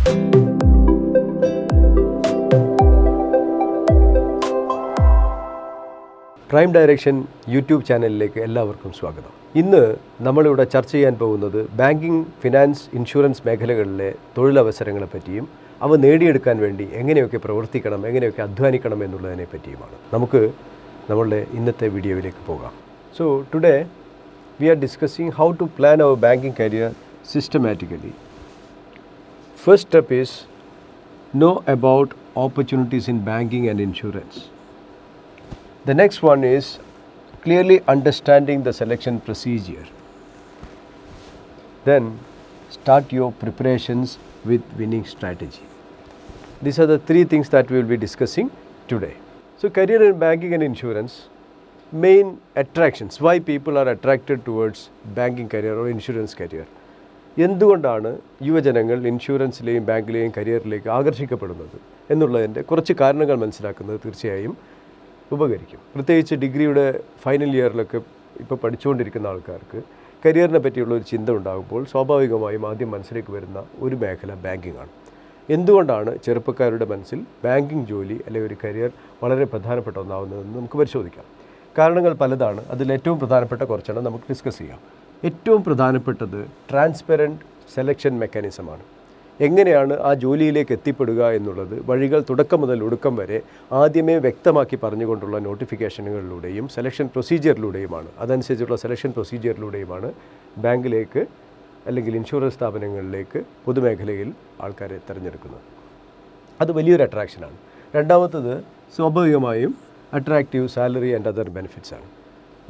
Prime direction YouTube ചാനലിലേക്ക് എല്ലാവർക്കും സ്വാഗതം. ഇന്ന് നമ്മളിവിടെ ചർച്ച ചെയ്യാൻ പോകുന്നത് ബാങ്കിങ്, ഫിനാൻസ്, ഇൻഷുറൻസ് മേഖലകളിലെ തൊഴിലവസരങ്ങളെ പറ്റിയും അവ നേടിയെടുക്കാൻ വേണ്ടി എങ്ങനെയൊക്കെ പ്രവർത്തിക്കണം, എങ്ങനെയൊക്കെ അധ്വാനിക്കണം എന്നുള്ളതിനെ പറ്റിയുമാണ്. നമുക്ക് നമ്മളുടെ ഇന്നത്തെ വീഡിയോയിലേക്ക് പോകാം. So today we are discussing how to plan our banking career systematically. First step is know about opportunities in banking and insurance. The next one is clearly understanding the selection procedure. Then start your preparations with winning strategy. These are the three things that we will be discussing today. So career in banking and insurance, main attractions, why people are attracted towards banking career or insurance career. എന്തുകൊണ്ടാണ് യുവജനങ്ങൾ ഇൻഷുറൻസിലെയും ബാങ്കിലെയും കരിയറിലേക്ക് ആകർഷിക്കപ്പെടുന്നത് എന്നുള്ളതിൻ്റെ കുറച്ച് കാരണങ്ങൾ മനസ്സിലാക്കുന്നത് തീർച്ചയായും ഉപകരിക്കും. പ്രത്യേകിച്ച് ഡിഗ്രിയുടെ ഫൈനൽ ഇയറിലൊക്കെ ഇപ്പോൾ പഠിച്ചുകൊണ്ടിരിക്കുന്ന ആൾക്കാർക്ക് കരിയറിനെ പറ്റിയുള്ള ഒരു ചിന്ത ഉണ്ടാകുമ്പോൾ സ്വാഭാവികമായും ആദ്യം മനസ്സിലേക്ക് വരുന്ന ഒരു മേഖല ബാങ്കിങ് ആണ്. എന്തുകൊണ്ടാണ് ചെറുപ്പക്കാരുടെ മനസ്സിൽ ബാങ്കിങ് ജോലി അല്ലെങ്കിൽ ഒരു കരിയർ വളരെ പ്രധാനപ്പെട്ട ഒന്നാവുന്നതെന്ന് നമുക്ക് പരിശോധിക്കാം. കാരണങ്ങൾ പലതാണ്. അതിൽ ഏറ്റവും പ്രധാനപ്പെട്ട കുറച്ചെണ്ണം നമുക്ക് ഡിസ്കസ് ചെയ്യാം. ഏറ്റവും പ്രധാനപ്പെട്ടത് ട്രാൻസ്പെറൻറ്റ് സെലക്ഷൻ മെക്കാനിസമാണ്. എങ്ങനെയാണ് ആ ജോലിയിലേക്ക് എത്തിപ്പെടുക എന്നുള്ളത് വഴികൾ തുടക്കം മുതൽ ഒടുക്കം വരെ ആദ്യമേ വ്യക്തമാക്കി പറഞ്ഞുകൊണ്ടുള്ള നോട്ടിഫിക്കേഷനുകളിലൂടെയും സെലക്ഷൻ പ്രൊസീജിയറിലൂടെയുമാണ്. അതനുസരിച്ചുള്ള സെലക്ഷൻ പ്രൊസീജിയറിലൂടെയുമാണ് ബാങ്കിലേക്ക് അല്ലെങ്കിൽ ഇൻഷുറൻസ് സ്ഥാപനങ്ങളിലേക്ക് പൊതുമേഖലയിൽ ആൾക്കാരെ തിരഞ്ഞെടുക്കുന്നത്. അത് വലിയൊരു അട്രാക്ഷനാണ്. രണ്ടാമത്തത് സ്വാഭാവികമായും attractive salary and other benefits ആണ്.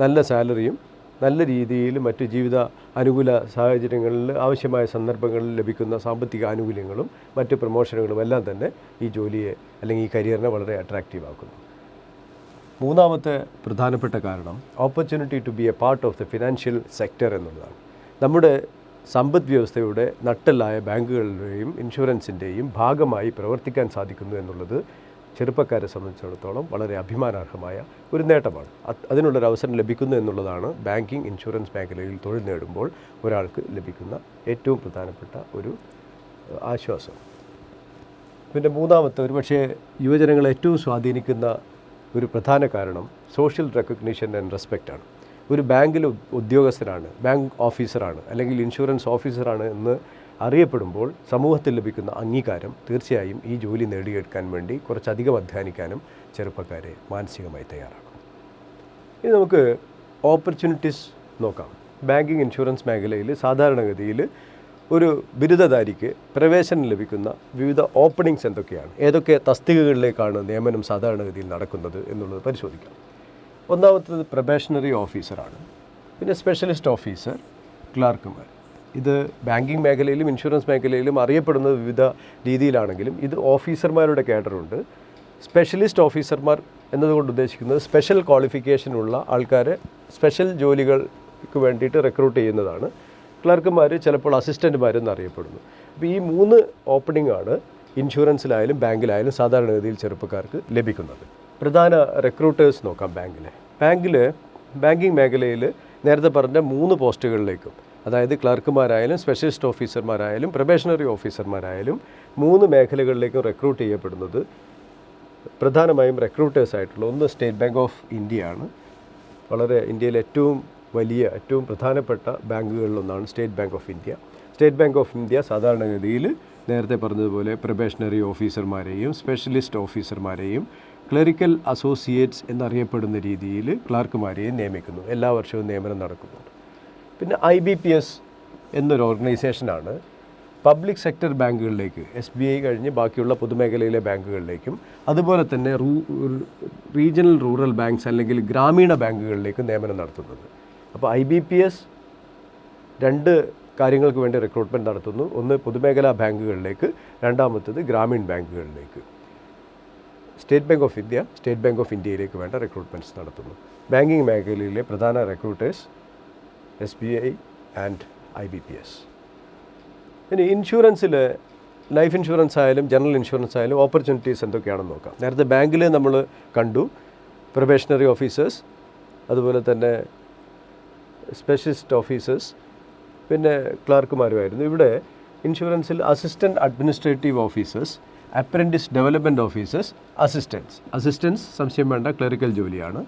നല്ല സാലറിയും നല്ല രീതിയിൽ മറ്റ് ജീവിത അനുകൂല സാഹചര്യങ്ങളിൽ ആവശ്യമായ സന്ദർഭങ്ങളിൽ ലഭിക്കുന്ന സാമ്പത്തിക ആനുകൂല്യങ്ങളും മറ്റ് പ്രൊമോഷനുകളും എല്ലാം തന്നെ ഈ ജോലിയെ അല്ലെങ്കിൽ ഈ കരിയറിനെ വളരെ അട്രാക്റ്റീവ് ആക്കുന്നു. മൂന്നാമത്തെ പ്രധാനപ്പെട്ട കാരണം opportunity to be a part of the financial sector എന്നുള്ളതാണ്. നമ്മുടെ സമ്പദ് വ്യവസ്ഥയുടെ നട്ടെല്ലായ ബാങ്കുകളുടെയും ഇൻഷുറൻസിൻ്റെയും ഭാഗമായി പ്രവർത്തിക്കാൻ സാധിക്കുന്നു എന്നുള്ളത് ചെറുപ്പക്കാരെ സംബന്ധിച്ചിടത്തോളം വളരെ അഭിമാനാർഹമായ ഒരു നേട്ടമാണ്. അതിനുള്ളൊരു അവസരം ലഭിക്കുന്നു എന്നുള്ളതാണ് ബാങ്കിങ്, ഇൻഷുറൻസ് മേഖലയിൽ തൊഴിൽ നേടുമ്പോൾ ഒരാൾക്ക് ലഭിക്കുന്ന ഏറ്റവും പ്രധാനപ്പെട്ട ഒരു ആശ്വാസം. പിന്നെ മൂന്നാമത്തെ ഒരു പക്ഷേ യുവജനങ്ങളെ ഏറ്റവും സ്വാധീനിക്കുന്ന ഒരു പ്രധാന കാരണം സോഷ്യൽ റെക്കഗ്നിഷൻ ആൻഡ് റെസ്പെക്റ്റാണ്. ഒരു ബാങ്കിൽ ഉദ്യോഗസ്ഥനാണ്, ബാങ്ക് ഓഫീസറാണ് അല്ലെങ്കിൽ ഇൻഷുറൻസ് ഓഫീസറാണ് എന്ന് അറിയപ്പെടുമ്പോൾ സമൂഹത്തിൽ ലഭിക്കുന്ന അംഗീകാരം തീർച്ചയായും ഈ ജോലി നേടിയെടുക്കാൻ വേണ്ടി കുറച്ചധികം അധ്വാനിക്കാനും ചെറുപ്പക്കാരെ മാനസികമായി തയ്യാറാക്കും. ഇനി നമുക്ക് ഓപ്പർച്യൂണിറ്റീസ് നോക്കാം. ബാങ്കിങ്, ഇൻഷുറൻസ് മേഖലയിൽ സാധാരണഗതിയിൽ ഒരു ബിരുദധാരിക്ക് പ്രവേശനം ലഭിക്കുന്ന വിവിധ ഓപ്പണിങ്സ് എന്തൊക്കെയാണ്, ഏതൊക്കെ തസ്തികകളിലേക്കാണ് നിയമനം സാധാരണഗതിയിൽ നടക്കുന്നത് എന്നുള്ളത് പരിശോധിക്കാം. ഒന്നാമത്തത് പ്രൊബേഷണറി ഓഫീസറാണ്. പിന്നെ സ്പെഷ്യലിസ്റ്റ് ഓഫീസർ, ക്ലാർക്കുമാർ. ഇത് ബാങ്കിങ് മേഖലയിലും ഇൻഷുറൻസ് മേഖലയിലും അറിയപ്പെടുന്നത് വിവിധ രീതിയിലാണെങ്കിലും ഇത് ഓഫീസർമാരുടെ കേഡറുണ്ട്. സ്പെഷ്യലിസ്റ്റ് ഓഫീസർമാർ എന്നതുകൊണ്ട് ഉദ്ദേശിക്കുന്നത് സ്പെഷ്യൽ ക്വാളിഫിക്കേഷനുള്ള ആൾക്കാരെ സ്പെഷ്യൽ ജോലികൾക്ക് വേണ്ടിയിട്ട് റിക്രൂട്ട് ചെയ്യുന്നതാണ്. ക്ലർക്കുമാർ ചിലപ്പോൾ അസിസ്റ്റൻറ്റുമാരെന്ന് അറിയപ്പെടുന്നു. അപ്പോൾ ഈ 3 ഓപ്പണിംഗ് ആണ് ഇൻഷുറൻസിലായാലും ബാങ്കിലായാലും സാധാരണഗതിയിൽ ചെറുപ്പക്കാർക്ക് ലഭിക്കുന്നത്. പ്രധാന റിക്രൂട്ടേഴ്സ് നോക്കാം. ബാങ്കിങ് മേഖലയിൽ നേരത്തെ പറഞ്ഞ 3 പോസ്റ്റുകളിലേക്കും, അതായത് ക്ലർക്കുമാരായാലും സ്പെഷ്യലിസ്റ്റ് ഓഫീസർമാരായാലും പ്രൊബേഷണറി ഓഫീസർമാരായാലും 3 മേഖലകളിലേക്കും റിക്രൂട്ട് ചെയ്യപ്പെടുന്നത് പ്രധാനമായും റിക്രൂട്ടേഴ്സായിട്ടുള്ള ഒന്ന് സ്റ്റേറ്റ് ബാങ്ക് ഓഫ് ഇന്ത്യയാണ്. വളരെ ഇന്ത്യയിലെ ഏറ്റവും വലിയ, ഏറ്റവും പ്രധാനപ്പെട്ട ബാങ്കുകളിലൊന്നാണ് State Bank of India. State Bank of India സാധാരണഗതിയിൽ നേരത്തെ പറഞ്ഞതുപോലെ പ്രൊബേഷണറി ഓഫീസർമാരെയും സ്പെഷ്യലിസ്റ്റ് ഓഫീസർമാരെയും ക്ലറിക്കൽ അസോസിയേറ്റ്സ് എന്നറിയപ്പെടുന്ന രീതിയിൽ ക്ലർക്കുമാരെയും നിയമിക്കുന്നു. എല്ലാ വർഷവും നിയമനം നടക്കുന്നുണ്ട്. പിന്നെ IBPS എന്നൊരു ഓർഗനൈസേഷനാണ് പബ്ലിക് സെക്ടർ ബാങ്കുകളിലേക്ക്, SBI കഴിഞ്ഞ് ബാക്കിയുള്ള പൊതുമേഖലയിലെ ബാങ്കുകളിലേക്കും അതുപോലെ തന്നെ റീജിയണൽ റൂറൽ ബാങ്ക്സ് അല്ലെങ്കിൽ ഗ്രാമീണ ബാങ്കുകളിലേക്ക് നിയമനം നടത്തുന്നത്. അപ്പോൾ IBPS 2 കാര്യങ്ങൾക്ക് വേണ്ടി റിക്രൂട്ട്മെൻറ്റ് നടത്തുന്നു. ഒന്ന് പൊതുമേഖലാ ബാങ്കുകളിലേക്ക്, രണ്ടാമത്തത് ഗ്രാമീൺ ബാങ്കുകളിലേക്ക്. സ്റ്റേറ്റ് ബാങ്ക് ഓഫ് ഇന്ത്യയിലേക്ക് വേണ്ട റിക്രൂട്ട്മെൻറ്റ്സ് നടത്തുന്നു. ബാങ്കിങ് മേഖലയിലെ പ്രധാന റിക്രൂട്ടേഴ്സ് SBI ആൻഡ് IBPS. ഇനി ഇൻഷുറൻസിൽ ലൈഫ് ഇൻഷുറൻസ് ആയാലും ജനറൽ ഇൻഷുറൻസ് ആയാലും ഓപ്പർച്യൂണിറ്റീസ് എന്തൊക്കെയാണെന്ന് നോക്കാം. നേരത്തെ ബാങ്കിൽ നമ്മൾ കണ്ടു പ്രൊബേഷണറി ഓഫീസേഴ്സ്, അതുപോലെ തന്നെ സ്പെഷ്യലിസ്റ്റ് ഓഫീസേഴ്സ്, പിന്നെ ക്ലർക്കുമാരുമായിരുന്നു. ഇവിടെ ഇൻഷുറൻസിൽ assistant administrative officers, apprentice development officers, assistants സംശയം വേണ്ട ക്ലറിക്കൽ ജോലിയാണ്.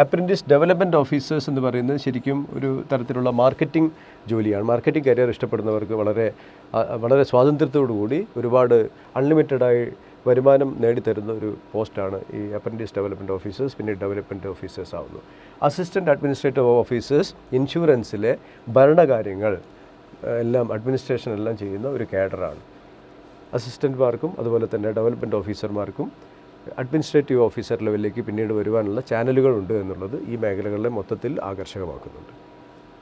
അപ്രൻറ്റിസ് ഡെവലപ്മെൻറ്റ് ഓഫീസേഴ്സ് എന്ന് പറയുന്നത് ശരിക്കും ഒരു തരത്തിലുള്ള മാർക്കറ്റിംഗ് ജോലിയാണ്. മാർക്കറ്റിംഗ് കരിയർ ഇഷ്ടപ്പെടുന്നവർക്ക് വളരെ സ്വാതന്ത്ര്യത്തോടുകൂടി ഒരുപാട് അൺലിമിറ്റഡായി വരുമാനം നേടിത്തരുന്ന ഒരു പോസ്റ്റാണ് ഈ അപ്രൻറ്റിസ് ഡെവലപ്മെൻറ്റ് ഓഫീസേഴ്സ്, പിന്നീട് ഡെവലപ്മെൻറ്റ് ഓഫീസേഴ്സ് ആവുന്നു. അസിസ്റ്റൻറ്റ് അഡ്മിനിസ്ട്രേറ്റീവ് ഓഫീസേഴ്സ് ഇൻഷുറൻസിലെ ഭരണകാര്യങ്ങൾ എല്ലാം അഡ്മിനിസ്ട്രേഷൻ എല്ലാം ചെയ്യുന്ന ഒരു കാഡറാണ്. അസിസ്റ്റൻറ്റ്മാർക്കും അതുപോലെ തന്നെ ഡെവലപ്മെൻറ്റ് ഓഫീസർമാർക്കും അഡ്മിനിസ്ട്രേറ്റീവ് ഓഫീസർ ലെവലിലേക്ക് പിന്നീട് വരുവാനുള്ള ചാനലുകളുണ്ട് എന്നുള്ളത് ഈ മേഖലകളെ മൊത്തത്തിൽ ആകർഷകമാക്കുന്നുണ്ട്.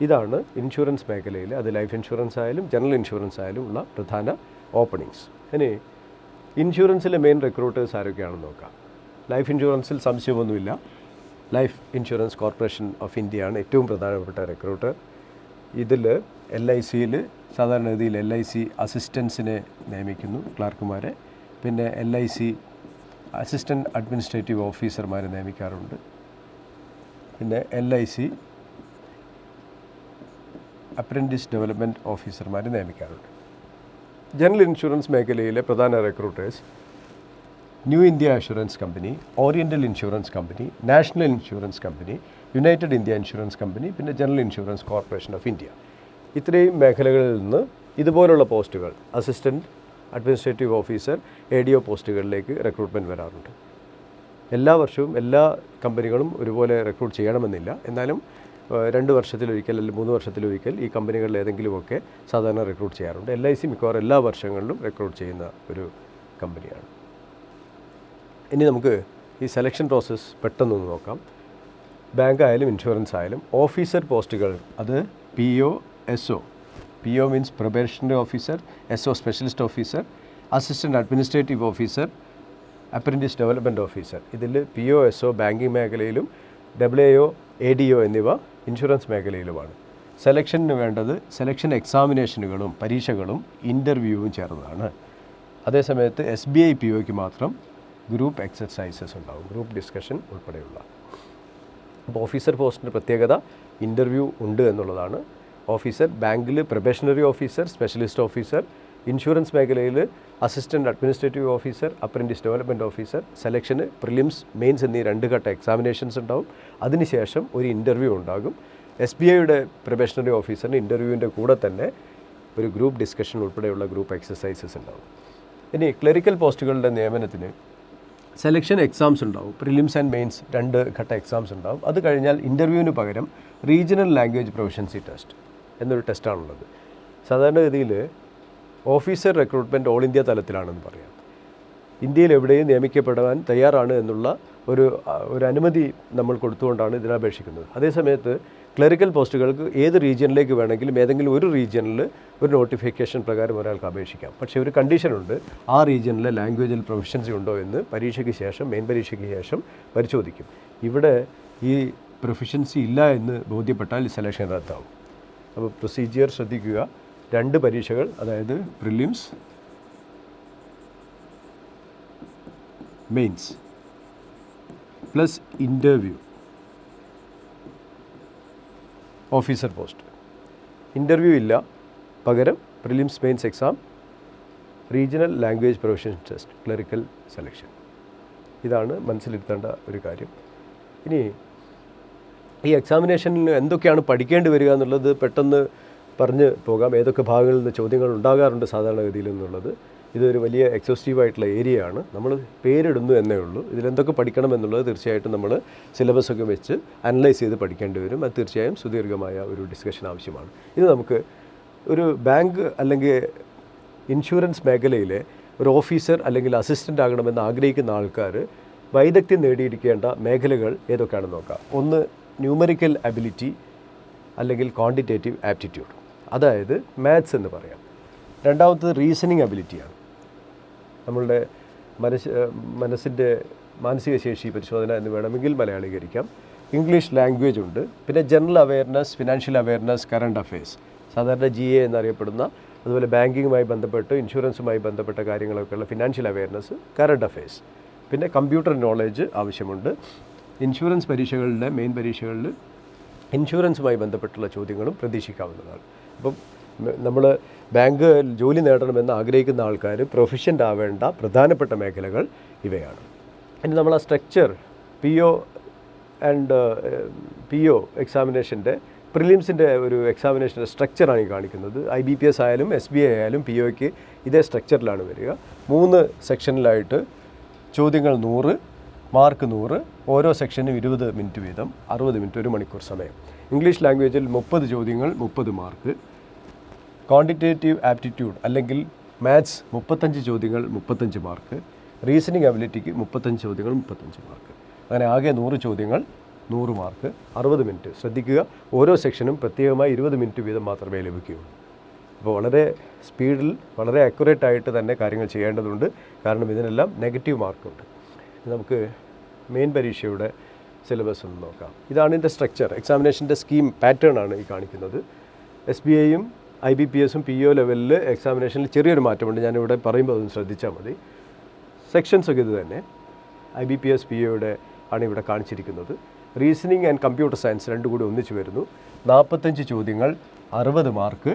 ഇതാണ് ഇൻഷുറൻസ് മേഖലയിൽ, അത് ലൈഫ് ഇൻഷുറൻസ് ആയാലും ജനറൽ ഇൻഷുറൻസ് ആയാലും ഉള്ള പ്രധാന ഓപ്പണിങ്സ്. ഇനി ഇൻഷുറൻസിലെ മെയിൻ റിക്രൂട്ടേഴ്സ് ആരൊക്കെയാണെന്ന് നോക്കാം. ലൈഫ് ഇൻഷുറൻസിൽ സംശയമൊന്നുമില്ല, ലൈഫ് ഇൻഷുറൻസ് കോർപ്പറേഷൻ ഓഫ് ഇന്ത്യയാണ് ഏറ്റവും പ്രധാനപ്പെട്ട റിക്രൂട്ടർ. ഇതിൽ LICയിൽ സാധാരണഗതിയിൽ LIC അസിസ്റ്റൻസിനെ നിയമിക്കുന്നു, ക്ലാർക്കുമാരെ. പിന്നെ LIC അസിസ്റ്റൻറ്റ് അഡ്മിനിസ്ട്രേറ്റീവ് ഓഫീസർമാരെ നിയമിക്കാറുണ്ട്. പിന്നെ LIC അപ്രൻറ്റിസ് ഡെവലപ്മെൻറ്റ് ഓഫീസർമാരെ നിയമിക്കാറുണ്ട്. ജനറൽ ഇൻഷുറൻസ് മേഖലയിലെ പ്രധാന recruiters new India assurance company, oriental insurance company, national insurance company, united India insurance company, പിന്നെ general insurance corporation of India. ഇത്രയും മേഖലകളിൽ നിന്ന് ഇതുപോലുള്ള പോസ്റ്റുകൾ അസിസ്റ്റൻറ്റ് അഡ്മിനിസ്ട്രേറ്റീവ് ഓഫീസർ, ADO പോസ്റ്റുകളിലേക്ക് റിക്രൂട്ട്മെൻറ്റ് വരാറുണ്ട്. എല്ലാ വർഷവും എല്ലാ കമ്പനികളും ഒരുപോലെ റിക്രൂട്ട് ചെയ്യണമെന്നില്ല. എന്നാലും 2 വർഷത്തിലൊരിക്കൽ അല്ലെങ്കിൽ 3 വർഷത്തിലൊരിക്കൽ ഈ കമ്പനികളിൽ ഏതെങ്കിലുമൊക്കെ സാധാരണ റിക്രൂട്ട് ചെയ്യാറുണ്ട്. LIC മിക്കവാറും എല്ലാ വർഷങ്ങളിലും റിക്രൂട്ട് ചെയ്യുന്ന ഒരു കമ്പനിയാണ്. ഇനി നമുക്ക് ഈ സെലക്ഷൻ പ്രോസസ്സ് പെട്ടെന്നൊന്ന് നോക്കാം. ബാങ്ക് ആയാലും ഇൻഷുറൻസ് ആയാലും ഓഫീസർ പോസ്റ്റുകൾ അത് PO, SO. PO means probationary officer, SO specialist officer, assistant administrative officer, apprentice development officer. ഇതിൽ PO, SO ബാങ്കിങ് മേഖലയിലും AO, ADO എന്നിവ ഇൻഷുറൻസ് മേഖലയിലുമാണ്. സെലക്ഷന് വേണ്ടത് സെലക്ഷൻ എക്സാമിനേഷനുകളും പരീക്ഷകളും ഇൻ്റർവ്യൂവും ചേർന്നതാണ്. അതേസമയത്ത് SBI POയ്ക്ക് മാത്രം ഗ്രൂപ്പ് എക്സർസൈസസ് ഉണ്ടാകും, ഗ്രൂപ്പ് ഡിസ്കഷൻ ഉൾപ്പെടെയുള്ള. അപ്പോൾ ഓഫീസർ പോസ്റ്റിൻ്റെ പ്രത്യേകത ഇൻ്റർവ്യൂ ഉണ്ട് എന്നുള്ളതാണ്. ഓഫീസർ ബാങ്കിൽ probationary officer, specialist officer, insurance മേഖലയിൽ assistant administrative officer, apprentice development officer. സെലക്ഷന് പ്രിലിംസ്, മെയിൻസ് എന്നീ 2 ഘട്ട എക്സാമിനേഷൻസ് ഉണ്ടാവും. അതിനുശേഷം ഒരു ഇൻ്റർവ്യൂ ഉണ്ടാകും. SBIയുടെ പ്രൊബേഷണറി ഓഫീസറിന് ഇൻ്റർവ്യൂവിൻ്റെ കൂടെ തന്നെ ഒരു ഗ്രൂപ്പ് ഡിസ്കഷൻ ഉൾപ്പെടെയുള്ള ഗ്രൂപ്പ് എക്സസൈസസ് ഉണ്ടാകും. ഇനി ക്ലറിക്കൽ പോസ്റ്റുകളുടെ നിയമനത്തിന് സെലക്ഷൻ എക്സാംസ് ഉണ്ടാവും, പ്രിലിംസ് ആൻഡ് മെയിൻസ് 2 ഘട്ട എക്സാംസ് ഉണ്ടാവും. അത് കഴിഞ്ഞാൽ ഇൻ്റർവ്യൂവിന് പകരം റീജിയണൽ ലാംഗ്വേജ് പ്രൊഫഷൻസി ടെസ്റ്റ് എന്നൊരു ടെസ്റ്റാണുള്ളത്. സാധാരണഗതിയിൽ ഓഫീസർ റിക്രൂട്ട്മെൻറ്റ് ഓൾ ഇന്ത്യ തലത്തിലാണെന്ന് പറയാം. ഇന്ത്യയിൽ എവിടെയും നിയമിക്കപ്പെടാൻ തയ്യാറാണ് എന്നുള്ള ഒരു അനുമതി നമ്മൾ കൊടുത്തുകൊണ്ടാണ് ഇതിനപേക്ഷിക്കുന്നത്. അതേസമയത്ത് ക്ലറിക്കൽ പോസ്റ്റുകൾക്ക് ഏത് റീജിയനിലേക്ക് വേണമെങ്കിലും ഏതെങ്കിലും ഒരു റീജിയനിൽ ഒരു നോട്ടിഫിക്കേഷൻ പ്രകാരം ഒരാൾക്ക് അപേക്ഷിക്കാം. പക്ഷേ ഒരു കണ്ടീഷനുണ്ട്, ആ റീജിയനിലെ ലാംഗ്വേജിൽ പ്രൊഫഷൻസി ഉണ്ടോ എന്ന് പരീക്ഷയ്ക്ക് ശേഷം, മെയിൻ പരീക്ഷയ്ക്ക് ശേഷം പരിശോധിക്കും. ഇവിടെ ഈ പ്രൊഫഷൻസി ഇല്ല എന്ന് ബോധ്യപ്പെട്ടാൽ സെലക്ഷൻ റദ്ദാവും. അപ്പോൾ പ്രൊസീജിയർ ശ്രദ്ധിക്കുക. 2 പരീക്ഷകൾ, അതായത് prelims, mains plus interview. Officer post interview ഇല്ല, പകരം prelims, mains exam, regional language profession test, clerical selection. ഇതാണ് മനസ്സിലിരുത്തേണ്ട ഒരു കാര്യം. ഇനി ഈ എക്സാമിനേഷനിൽ എന്തൊക്കെയാണ് പഠിക്കേണ്ടി വരിക എന്നുള്ളത് പെട്ടെന്ന് പറഞ്ഞ് പോകാം. ഏതൊക്കെ ഭാഗങ്ങളിൽ നിന്ന് ചോദ്യങ്ങൾ ഉണ്ടാകാറുണ്ട് സാധാരണഗതിയിൽ എന്നുള്ളത്. ഇതൊരു വലിയ എക്സോസ്റ്റീവായിട്ടുള്ള ഏരിയയാണ്. നമ്മൾ പേരിടുന്നു എന്നേ ഉള്ളൂ. ഇതിലെന്തൊക്കെ പഠിക്കണം എന്നുള്ളത് തീർച്ചയായിട്ടും നമ്മൾ സിലബസൊക്കെ വെച്ച് അനലൈസ് ചെയ്ത് പഠിക്കേണ്ടി വരും. അത് തീർച്ചയായും സുദീർഘമായ ഒരു ഡിസ്കഷൻ ആവശ്യമാണ്. ഇത് നമുക്ക് ഒരു ബാങ്ക് അല്ലെങ്കിൽ ഇൻഷുറൻസ് മേഖലയിലെ ഒരു ഓഫീസർ അല്ലെങ്കിൽ അസിസ്റ്റൻ്റ് ആകണമെന്ന് ആഗ്രഹിക്കുന്ന ആൾക്കാർ വൈദഗ്ധ്യം നേടിയിരിക്കേണ്ട മേഖലകൾ ഏതൊക്കെയാണെന്ന് നോക്കാം. ഒന്ന് ന്യൂമറിക്കൽ അബിലിറ്റി അല്ലെങ്കിൽ ക്വാണ്ടിറ്റേറ്റീവ് ആപ്റ്റിറ്റ്യൂഡ്, അതായത് മാത്സ് എന്ന് പറയാം. രണ്ടാമത്തത് റീസണിങ് അബിലിറ്റിയാണ്. നമ്മളുടെ മനസ്സിൻ്റെ മാനസിക ശേഷി പരിശോധന എന്ന് വേണമെങ്കിൽ മലയാളീകരിക്കാം. ഇംഗ്ലീഷ് ലാംഗ്വേജ് ഉണ്ട്. പിന്നെ general awareness, financial awareness, current affairs, സാധാരണ GA എന്നറിയപ്പെടുന്ന, അതുപോലെ ബാങ്കിങ്ങുമായി ബന്ധപ്പെട്ട് ഇൻഷുറൻസുമായി ബന്ധപ്പെട്ട കാര്യങ്ങളൊക്കെയുള്ള ഫിനാൻഷ്യൽ അവെയർനെസ്, കറണ്ട് അഫെയർസ്. പിന്നെ കമ്പ്യൂട്ടർ നോളേജ് ആവശ്യമുണ്ട്. ഇൻഷുറൻസ് പരീക്ഷകളുടെ മെയിൻ പരീക്ഷകളിൽ ഇൻഷുറൻസുമായി ബന്ധപ്പെട്ടുള്ള ചോദ്യങ്ങളും പ്രതീക്ഷിക്കാവുന്നതാണ്. അപ്പം നമ്മൾ ബാങ്ക് ജോലി നേടണമെന്ന് ആഗ്രഹിക്കുന്ന ആൾക്കാർ പ്രൊഫഷ്യൻ്റ് ആവേണ്ട പ്രധാനപ്പെട്ട മേഖലകൾ ഇവയാണ്. ഇനി നമ്മൾ ആ സ്ട്രക്ചർ PO എക്സാമിനേഷൻ്റെ പ്രിലിംസിൻ്റെ ഒരു എക്സാമിനേഷൻ്റെ സ്ട്രക്ചറാണ് ഈ കാണിക്കുന്നത്. IBPS ആയാലും SBI ആയാലും POയ്ക്ക് ഇതേ സ്ട്രക്ചറിലാണ് വരിക. 3 സെക്ഷനിലായിട്ട് ചോദ്യങ്ങൾ 100, മാർക്ക് 100, ഓരോ സെക്ഷനും 20 മിനിറ്റ് വീതം, 60 മിനിറ്റ്, 1 മണിക്കൂർ സമയം. ഇംഗ്ലീഷ് ലാംഗ്വേജിൽ 30 ചോദ്യങ്ങൾ, 30 മാർക്ക്. ക്വാണ്ടിറ്റേറ്റീവ് ആപ്റ്റിറ്റ്യൂഡ് അല്ലെങ്കിൽ മാത്സ് 35 ചോദ്യങ്ങൾ, 35 മാർക്ക്. റീസണിങ് അബിലിറ്റിക്ക് 35 ചോദ്യങ്ങൾ, 35 മാർക്ക്. അങ്ങനെ ആകെ 100 ചോദ്യങ്ങൾ, 100 മാർക്ക്, 60 മിനിറ്റ്. ശ്രദ്ധിക്കുക, ഓരോ സെക്ഷനും പ്രത്യേകമായി 20 മിനിറ്റ് വീതം മാത്രമേ ലഭിക്കുകയുള്ളൂ. അപ്പോൾ വളരെ സ്പീഡിൽ, വളരെ അക്യുറേറ്റ് ആയിട്ട് തന്നെ കാര്യങ്ങൾ ചെയ്യേണ്ടതുണ്ട്. കാരണം ഇതിനെല്ലാം നെഗറ്റീവ് മാർക്കുണ്ട്. നമുക്ക് മെയിൻ പരീക്ഷയുടെ സിലബസ് ഒന്ന് നോക്കാം. ഇതാണ് ഇതിൻ്റെ സ്ട്രക്ചർ. എക്സാമിനേഷൻ്റെ സ്കീം പാറ്റേൺ ആണ് ഈ കാണിക്കുന്നത്. SBIയും IBPSഉം PO ലെവലിൽ എക്സാമിനേഷനിൽ ചെറിയൊരു മാറ്റമുണ്ട്. ഞാനിവിടെ പറയുമ്പോൾ അതൊന്ന് ശ്രദ്ധിച്ചാൽ മതി. സെക്ഷൻസ് ഒക്കെ ഇത് തന്നെ. IBPS POയുടെ ആണ് ഇവിടെ കാണിച്ചിരിക്കുന്നത്. റീസണിങ് ആൻഡ് കമ്പ്യൂട്ടർ സയൻസ് രണ്ടും കൂടി ഒന്നിച്ച് വരുന്നു. 45 ചോദ്യങ്ങൾ, 60 മാർക്ക്,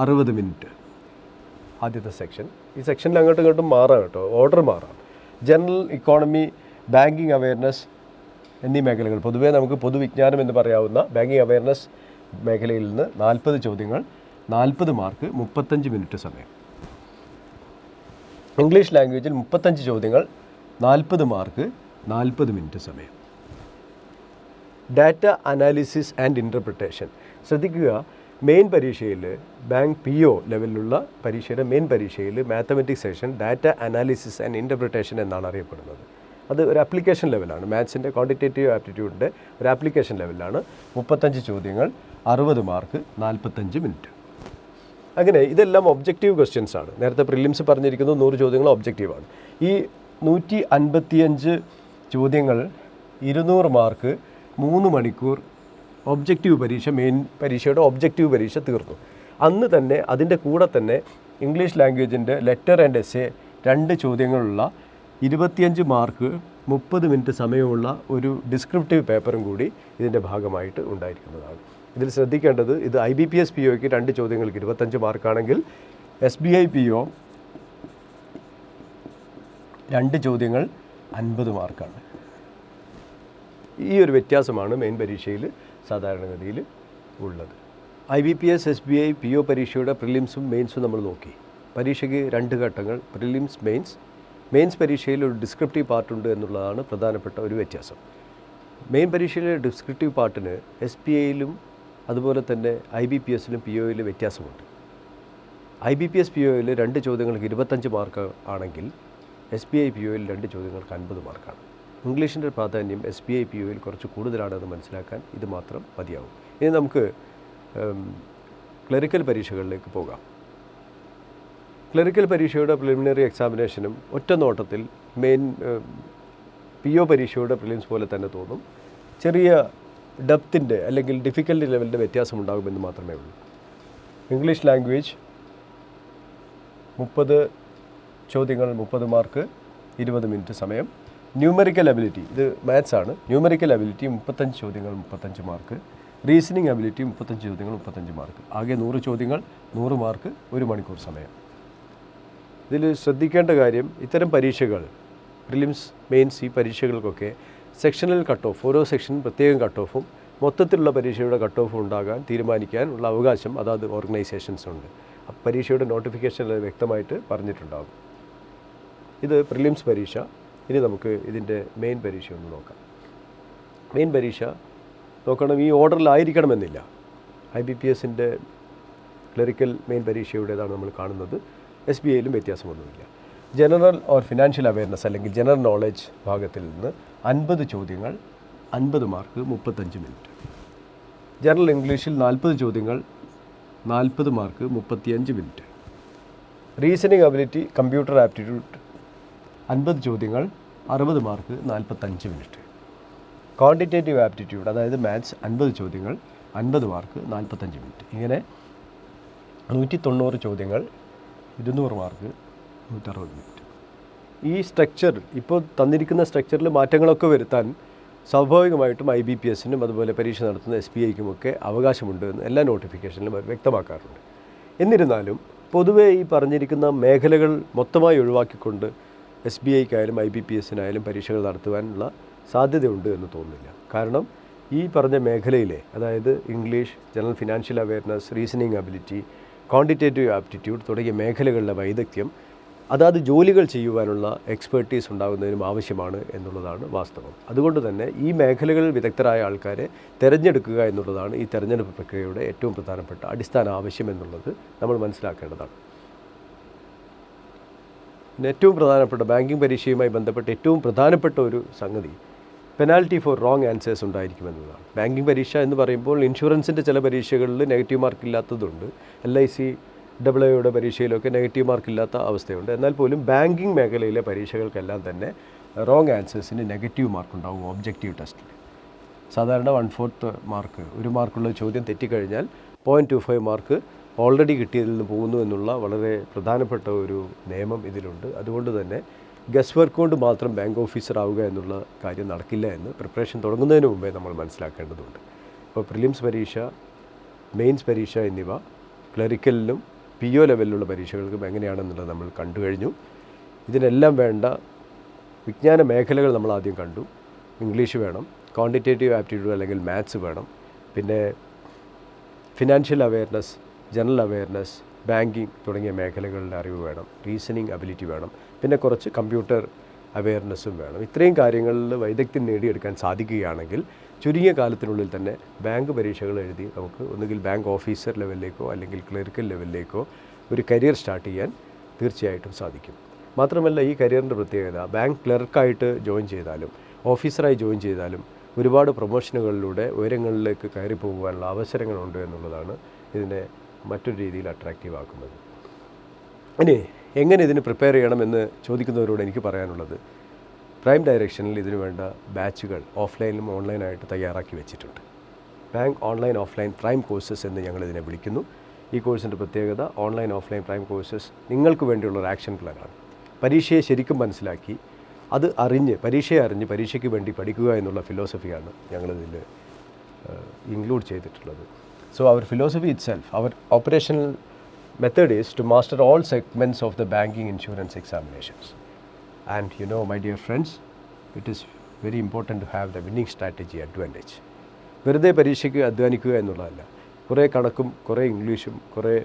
60 മിനിറ്റ്. ആദ്യത്തെ സെക്ഷൻ. ഈ സെക്ഷനിൽ അങ്ങോട്ടും ഇങ്ങോട്ടും മാറാം കേട്ടോ, ഓർഡർ മാറാം. ജനറൽ ഇക്കോണമി, ബാങ്കിങ് അവെയർനെസ് എന്നീ മേഖലകൾ, പൊതുവേ നമുക്ക് പൊതുവിജ്ഞാനം എന്ന് പറയാവുന്ന ബാങ്കിങ് അവെയർനെസ് മേഖലയിൽ നിന്ന് 40 ചോദ്യങ്ങൾ, 40 മാർക്ക്, 35 മിനിറ്റ് സമയം. ഇംഗ്ലീഷ് ലാംഗ്വേജിൽ 35 ചോദ്യങ്ങൾ, 40 മാർക്ക്, 40 മിനിറ്റ് സമയം. Data analysis and interpretation. ശ്രദ്ധിക്കുക, മെയിൻ പരീക്ഷയിൽ ബാങ്ക് PO ലെവലിലുള്ള പരീക്ഷയുടെ മെയിൻ പരീക്ഷയിൽ mathematics section data analysis and interpretation എന്നാണ് അറിയപ്പെടുന്നത്. അത് ഒരു ആപ്ലിക്കേഷൻ ലെവലാണ്. മാത്സിൻ്റെ ക്വാണ്ടിറ്റേറ്റീവ് ആപ്റ്റിറ്റ്യൂഡിൻ്റെ ഒരു ആപ്ലിക്കേഷൻ ലെവലിലാണ്. 35 ചോദ്യങ്ങൾ, 60 മാർക്ക്, 45 മിനിറ്റ്. അങ്ങനെ ഇതെല്ലാം ഒബ്ജക്റ്റീവ് ക്വസ്റ്റ്യൻസ് ആണ്. നേരത്തെ പ്രിലിംസ് പറഞ്ഞിരിക്കുന്നത് 100 ചോദ്യങ്ങൾ ഒബ്ജക്റ്റീവാണ്. ഈ 155 ചോദ്യങ്ങൾ, 200 മാർക്ക്, 3 മണിക്കൂർ ഒബ്ജക്റ്റീവ് പരീക്ഷ, മെയിൻ പരീക്ഷയുടെ ഒബ്ജക്റ്റീവ് പരീക്ഷ തീർന്നു. അന്ന് തന്നെ അതിൻ്റെ കൂടെ തന്നെ ഇംഗ്ലീഷ് ലാംഗ്വേജിൻ്റെ ലെറ്റർ ആൻഡ് എസ്സേ 2 ചോദ്യങ്ങളുള്ള 25 മാർക്ക്, 30 മിനിറ്റ് സമയമുള്ള ഒരു ഡിസ്ക്രിപ്റ്റീവ് പേപ്പറും കൂടി ഇതിൻ്റെ ഭാഗമായിട്ട് ഉണ്ടായിരിക്കുന്നതാണ്. ഇതിൽ ശ്രദ്ധിക്കേണ്ടത്, ഇത് IBPS POയ്ക്ക് 2 ചോദ്യങ്ങൾക്ക് 25 മാർക്കാണെങ്കിൽ SBI PO 2 ചോദ്യങ്ങൾ 50 മാർക്കാണ്. ഈ ഒരു വ്യത്യാസമാണ് മെയിൻ പരീക്ഷയിൽ സാധാരണഗതിയിൽ ഉള്ളത്. IBPS, SBI, PO പരീക്ഷയുടെ പ്രിലിംസും മെയിൻസും നമ്മൾ നോക്കി. പരീക്ഷയ്ക്ക് 2 ഘട്ടങ്ങൾ, പ്രിലിംസ്, മെയിൻസ്. മെയിൻസ് പരീക്ഷയിൽ ഒരു ഡിസ്ക്രിപ്റ്റീവ് പാർട്ടുണ്ട് എന്നുള്ളതാണ് പ്രധാനപ്പെട്ട ഒരു വ്യത്യാസം. മെയിൻ പരീക്ഷയിലെ ഡിസ്ക്രിപ്റ്റീവ് പാർട്ടിന് SBIയിലും അതുപോലെ തന്നെ IBPSലും POയിലും വ്യത്യാസമുണ്ട്. IBPS POയിൽ 2 ചോദ്യങ്ങൾക്ക് 25 മാർക്ക് ആണെങ്കിൽ SBI POയിൽ 2 ചോദ്യങ്ങൾക്ക് 50 മാർക്കാണ്. ഇംഗ്ലീഷിൻ്റെ പ്രാധാന്യം SBI POയിൽ കുറച്ച് കൂടുതലാണെന്ന് മനസ്സിലാക്കാൻ ഇത് മാത്രം മതിയാവും. ഇനി നമുക്ക് ക്ലറിക്കൽ പരീക്ഷകളിലേക്ക് പോകാം. ക്ലറിക്കൽ പരീക്ഷയുടെ പ്രിലിമിനറി എക്സാമിനേഷനും ഒറ്റ നോട്ടത്തിൽ മെയിൻ PO പരീക്ഷയുടെ പ്രിലിംസ് പോലെ തന്നെ തോന്നും. ചെറിയ ഡെപ്തിൻ്റെ അല്ലെങ്കിൽ ഡിഫിക്കൽട്ടി ലെവലിൻ്റെ വ്യത്യാസം ഉണ്ടാകുമെന്ന് മാത്രമേ ഉള്ളൂ. ഇംഗ്ലീഷ് ലാംഗ്വേജ് 30 ചോദ്യങ്ങൾ, 30 മാർക്ക്, 20 മിനിറ്റ് സമയം. ന്യൂമറിക്കൽ അബിലിറ്റി, ഇത് മാത്സ് ആണ്. ന്യൂമറിക്കൽ അബിലിറ്റി 35 ചോദ്യങ്ങൾ, 35 മാർക്ക്. റീസണിങ് അബിലിറ്റി 35 ചോദ്യങ്ങൾ, 35 മാർക്ക്. ആകെ 100 ചോദ്യങ്ങൾ, 100 മാർക്ക്, 1 മണിക്കൂർ സമയം. ഇതിൽ ശ്രദ്ധിക്കേണ്ട കാര്യം, ഇത്തരം പരീക്ഷകൾ, പ്രിലിംസ്, മെയിൻസ്, ഈ പരീക്ഷകൾക്കൊക്കെ സെക്ഷണൽ കട്ട് ഓഫ്, ഓരോ സെക്ഷനും പ്രത്യേകം കട്ട് ഓഫും മൊത്തത്തിലുള്ള പരീക്ഷയുടെ കട്ട് ഓഫും ഉണ്ടാകാൻ തീരുമാനിക്കാനുള്ള അവകാശം അതാത് ഓർഗനൈസേഷൻസ് ഉണ്ട്. പരീക്ഷയുടെ നോട്ടിഫിക്കേഷനിൽ വ്യക്തമായിട്ട് പറഞ്ഞിട്ടുണ്ടാകും. ഇത് പ്രിലിംസ് പരീക്ഷ. ഇനി നമുക്ക് ഇതിൻ്റെ മെയിൻ പരീക്ഷ ഒന്ന് നോക്കാം. മെയിൻ പരീക്ഷ നോക്കണം, ഈ ഓർഡറിലായിരിക്കണമെന്നില്ല. IBPSൻ്റെ ക്ലറിക്കൽ മെയിൻ പരീക്ഷയുടേതാണ് നമ്മൾ കാണുന്നത്. SBIയിലും വ്യത്യാസമൊന്നുമില്ല. ജനറൽ ഓർ ഫിനാൻഷ്യൽ അവെയർനെസ് അല്ലെങ്കിൽ ജനറൽ നോളജ് ഭാഗത്തിൽ നിന്ന് 50 ചോദ്യങ്ങൾ, 50 മാർക്ക്, 35 മിനിറ്റ്. ജനറൽ ഇംഗ്ലീഷിൽ 40 ചോദ്യങ്ങൾ, 40 mark, 35 minute. Reasoning ability, computer aptitude 50 ചോദ്യങ്ങൾ, 60 മാർക്ക്, 45 മിനിറ്റ്. ക്വാണ്ടിറ്റേറ്റീവ് ആപ്റ്റിറ്റ്യൂഡ് അതായത് മാത്സ് 50 ചോദ്യങ്ങൾ, 50 മാർക്ക്, 45 മിനിറ്റ്. ഇങ്ങനെ 190 ചോദ്യങ്ങൾ, 200 മാർക്ക്, 160 മിനിറ്റ്. ഈ സ്ട്രക്ചർ, ഇപ്പോൾ തന്നിരിക്കുന്ന സ്ട്രക്ചറിൽ മാറ്റങ്ങളൊക്കെ വരുത്താൻ സ്വാഭാവികമായിട്ടും IBPSനും അതുപോലെ പരീക്ഷ നടത്തുന്ന SBIക്കുമൊക്കെ അവകാശമുണ്ട് എന്ന് എല്ലാ നോട്ടിഫിക്കേഷനിലും വ്യക്തമാക്കാറുണ്ട്. എന്നിരുന്നാലും പൊതുവേ ഈ പറഞ്ഞിരിക്കുന്ന മേഖലകൾ മൊത്തമായി ഒഴിവാക്കിക്കൊണ്ട് SBIക്കായാലും IBPSനായാലും പരീക്ഷകൾ നടത്തുവാനുള്ള സാധ്യതയുണ്ട് എന്ന് തോന്നുന്നില്ല. കാരണം ഈ പറഞ്ഞ മേഖലയിലെ, അതായത് English, general financial awareness, reasoning ability, quantitative aptitude തുടങ്ങിയ മേഖലകളിലെ വൈദഗ്ധ്യം അതാത് ജോലികൾ ചെയ്യുവാനുള്ള എക്സ്പെർട്ടീസ് ഉണ്ടാകുന്നതിനും ആവശ്യമാണ് എന്നുള്ളതാണ് വാസ്തവം. അതുകൊണ്ട് തന്നെ ഈ മേഖലകളിൽ വിദഗ്ധരായ ആൾക്കാരെ തിരഞ്ഞെടുക്കുക എന്നുള്ളതാണ് ഈ തെരഞ്ഞെടുപ്പ് പ്രക്രിയയുടെ ഏറ്റവും പ്രധാനപ്പെട്ട അടിസ്ഥാന ആവശ്യം എന്നുള്ളത് നമ്മൾ മനസ്സിലാക്കേണ്ടതാണ്. പിന്നെ ഏറ്റവും പ്രധാനപ്പെട്ട ബാങ്കിങ് പരീക്ഷയുമായി ബന്ധപ്പെട്ട ഏറ്റവും പ്രധാനപ്പെട്ട ഒരു സംഗതി പെനാൽറ്റി ഫോർ റോങ് ആൻസേഴ്സ് ഉണ്ടായിരിക്കുമെന്നതാണ്. ബാങ്കിങ് പരീക്ഷ എന്ന് പറയുമ്പോൾ ഇൻഷുറൻസിൻ്റെ ചില പരീക്ഷകളിൽ നെഗറ്റീവ് മാർക്ക് ഇല്ലാത്തതുണ്ട്, LIC AA പരീക്ഷയിലൊക്കെ നെഗറ്റീവ് മാർക്ക് ഇല്ലാത്ത അവസ്ഥയുണ്ട്. എന്നാൽ പോലും ബാങ്കിങ് മേഖലയിലെ പരീക്ഷകൾക്കെല്ലാം തന്നെ റോങ് ആൻസേഴ്സിന് നെഗറ്റീവ് മാർക്ക് ഉണ്ടാവും ഒബ്ജക്റ്റീവ് ടെസ്റ്റിൽ. സാധാരണ 1/4 മാർക്ക്, 1 മാർക്കുള്ള ചോദ്യം തെറ്റിക്കഴിഞ്ഞാൽ 0.25 മാർക്ക് ഓൾറെഡി കിട്ടിയതിൽ നിന്ന് പോകുന്നു എന്നുള്ള വളരെ പ്രധാനപ്പെട്ട ഒരു നിയമം ഇതിലുണ്ട്. അതുകൊണ്ട് തന്നെ ഗസ് വർക്ക് കൊണ്ട് മാത്രം ബാങ്ക് ഓഫീസർ ആവുക എന്നുള്ള കാര്യം നടക്കില്ല എന്ന് പ്രിപ്പറേഷൻ തുടങ്ങുന്നതിന് മുമ്പേ നമ്മൾ മനസ്സിലാക്കേണ്ടതുണ്ട്. അപ്പോൾ പ്രിലിംസ് പരീക്ഷ, മെയിൻസ് പരീക്ഷ എന്നിവ ക്ലറിക്കലിലും PO ലെവലിലുള്ള പരീക്ഷകൾക്കും എങ്ങനെയാണെന്നുള്ളത് നമ്മൾ കണ്ടു കഴിഞ്ഞു. ഇതിനെല്ലാം വേണ്ട വിജ്ഞാന മേഖലകൾ നമ്മൾ ആദ്യം കണ്ടു. ഇംഗ്ലീഷ് വേണം, ക്വാണ്ടിറ്റേറ്റീവ് ആപ്റ്റിറ്റ്യൂഡ് അല്ലെങ്കിൽ മാത്സ് വേണം, പിന്നെ financial awareness, general awareness, banking തുടങ്ങിയ മേഖലകളിലെ അറിവ് വേണം, റീസണിങ് അബിലിറ്റി വേണം, പിന്നെ കുറച്ച് കമ്പ്യൂട്ടർ അവെയർനെസ്സും വേണം. ഇത്രയും കാര്യങ്ങളിൽ വൈദഗ്ധ്യം നേടിയെടുക്കാൻ സാധിക്കുകയാണെങ്കിൽ ചുരുങ്ങിയ കാലത്തിനുള്ളിൽ തന്നെ ബാങ്ക് പരീക്ഷകൾ എഴുതി നമുക്ക് ഒന്നുകിൽ ബാങ്ക് ഓഫീസർ ലെവലിലേക്കോ അല്ലെങ്കിൽ ക്ലറിക്കൽ ലെവലിലേക്കോ ഒരു കരിയർ സ്റ്റാർട്ട് ചെയ്യാൻ തീർച്ചയായിട്ടും സാധിക്കും. മാത്രമല്ല ഈ കരിയറിൻ്റെ പ്രത്യേകത, ബാങ്ക് ക്ലർക്കായിട്ട് ജോയിൻ ചെയ്താലും ഓഫീസറായി ജോയിൻ ചെയ്താലും ഒരുപാട് പ്രൊമോഷനുകളിലൂടെ ഉയരങ്ങളിലേക്ക് കയറി പോകുവാനുള്ള അവസരങ്ങളുണ്ട് എന്നുള്ളതാണ് ഇതിനെ മറ്റൊരു രീതിയിൽ അട്രാക്റ്റീവ് ആക്കുന്നത്. ഇനി എങ്ങനെ ഇതിന് പ്രിപ്പയർ ചെയ്യണമെന്ന് ചോദിക്കുന്നവരോട് എനിക്ക് പറയാനുള്ളത്, പ്രൈം ഡയറക്ഷനിൽ ഇതിനു വേണ്ട ബാച്ചുകൾ ഓഫ്ലൈനിലും ഓൺലൈനായിട്ട് തയ്യാറാക്കി വെച്ചിട്ടുണ്ട്. Bank online offline prime courses എന്ന് ഞങ്ങളിതിനെ വിളിക്കുന്നു. ഈ കോഴ്സിൻ്റെ പ്രത്യേകത, ഓൺലൈൻ ഓഫ്ലൈൻ പ്രൈം കോഴ്സസ് നിങ്ങൾക്ക് വേണ്ടിയുള്ള ഒരു ആക്ഷൻ പ്ലാനാണ്. പരീക്ഷയെ ശരിക്കും മനസ്സിലാക്കി അത് അറിഞ്ഞ്, പരീക്ഷയെ അറിഞ്ഞ് പരീക്ഷയ്ക്ക് വേണ്ടി പഠിക്കുക എന്നുള്ള ഫിലോസഫിയാണ് ഞങ്ങളിതിൽ ഇൻക്ലൂഡ് ചെയ്തിട്ടുള്ളത്. So our philosophy itself, our operational method is to master all segments of the banking insurance examinations. And you know, my dear friends, it is very important to have the winning strategy advantage. വെറുതെ പരീക്ഷയ്ക്ക് അധ്വാനിക്കുക എന്നുള്ളതല്ല, കുറേ കണക്കും കുറേ ഇംഗ്ലീഷും കുറേ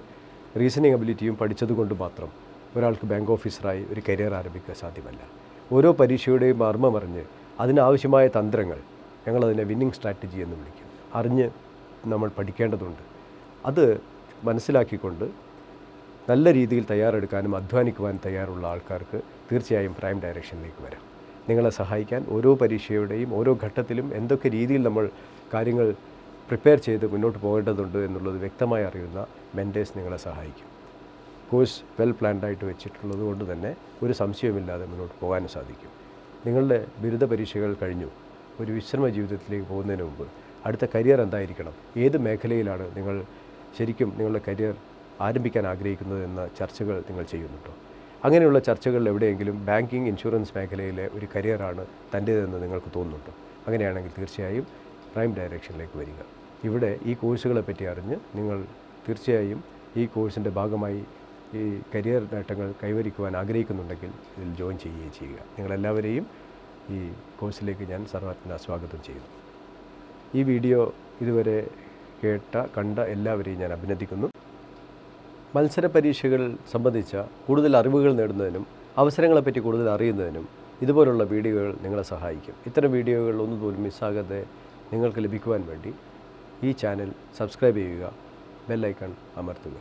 reasoning അബിലിറ്റിയും പഠിച്ചതുകൊണ്ട് മാത്രം ഒരാൾക്ക് ബാങ്ക് ഓഫീസറായി ഒരു കരിയർ ആരംഭിക്കാൻ സാധ്യമല്ല. ഓരോ പരീക്ഷയുടെയും മർമ്മമറിഞ്ഞ് അതിനാവശ്യമായ തന്ത്രങ്ങൾ, ഞങ്ങളതിനെ വിന്നിങ് സ്ട്രാറ്റജി എന്ന് വിളിക്കും, അറിഞ്ഞ് നമ്മൾ പഠിക്കേണ്ടതുണ്ട്. അത് മനസ്സിലാക്കിക്കൊണ്ട് നല്ല രീതിയിൽ തയ്യാറെടുക്കാനും അധ്വാനിക്കുവാനും തയ്യാറുള്ള ആൾക്കാർക്ക് തീർച്ചയായും പ്രൈം ഡയറക്ഷനിലേക്ക് വരാം. നിങ്ങളെ സഹായിക്കാൻ ഓരോ പരീക്ഷയുടെയും ഓരോ ഘട്ടത്തിലും എന്തൊക്കെ രീതിയിൽ നമ്മൾ കാര്യങ്ങൾ പ്രിപ്പയർ ചെയ്ത് മുന്നോട്ട് പോകേണ്ടതുണ്ട് എന്നുള്ളത് വ്യക്തമായി അറിയുന്ന മെൻറ്റേഴ്സ് നിങ്ങളെ സഹായിക്കും. കോഴ്സ് വെൽ പ്ലാൻഡായിട്ട് വെച്ചിട്ടുള്ളത് കൊണ്ട് തന്നെ ഒരു സംശയമില്ലാതെ മുന്നോട്ട് പോകാനും സാധിക്കും. നിങ്ങളുടെ ബിരുദ പരീക്ഷകൾ കഴിഞ്ഞു ഒരു വിശ്രമ ജീവിതത്തിലേക്ക് പോകുന്നതിന് മുമ്പ് അടുത്ത കരിയർ എന്തായിരിക്കണം, ഏത് മേഖലയിലാണ് നിങ്ങൾ ശരിക്കും നിങ്ങളുടെ കരിയർ ആരംഭിക്കാൻ ആഗ്രഹിക്കുന്നത് എന്ന ചർച്ചകൾ നിങ്ങൾ ചെയ്യുന്നുണ്ടോ? അങ്ങനെയുള്ള ചർച്ചകളിൽ എവിടെയെങ്കിലും ബാങ്കിങ് ഇൻഷുറൻസ് മേഖലയിലെ ഒരു കരിയറാണ് തൻ്റേതെന്ന് നിങ്ങൾക്ക് തോന്നുന്നുണ്ടോ? അങ്ങനെയാണെങ്കിൽ തീർച്ചയായും പ്രൈം ഡയറക്ഷനിലേക്ക് വരിക. ഇവിടെ ഈ കോഴ്സുകളെ പറ്റി അറിഞ്ഞ് നിങ്ങൾ തീർച്ചയായും ഈ കോഴ്സിൻ്റെ ഭാഗമായി ഈ കരിയർ നേട്ടങ്ങൾ കൈവരിക്കുവാൻ ആഗ്രഹിക്കുന്നുണ്ടെങ്കിൽ ഇതിൽ ജോയിൻ ചെയ്യുകയും ചെയ്യുക. നിങ്ങളെല്ലാവരെയും ഈ കോഴ്സിലേക്ക് ഞാൻ സർവ്വജ്ഞ സ്വാഗതം ചെയ്യുന്നു. ഈ വീഡിയോ ഇതുവരെ കണ്ട എല്ലാവരെയും ഞാൻ അഭിനന്ദിക്കുന്നു. മത്സര പരീക്ഷകൾ സംബന്ധിച്ച കൂടുതൽ അറിവുകൾ നേടുന്നതിനും അവസരങ്ങളെപ്പറ്റി കൂടുതൽ അറിയുന്നതിനും ഇതുപോലുള്ള വീഡിയോകൾ നിങ്ങളെ സഹായിക്കും. ഇത്തരം വീഡിയോകൾ ഒന്നുപോലും മിസ്സാകാതെ നിങ്ങൾക്ക് ലഭിക്കുവാൻ വേണ്ടി ഈ ചാനൽ സബ്സ്ക്രൈബ് ചെയ്യുക, ബെൽ ഐക്കൺ അമർത്തുക.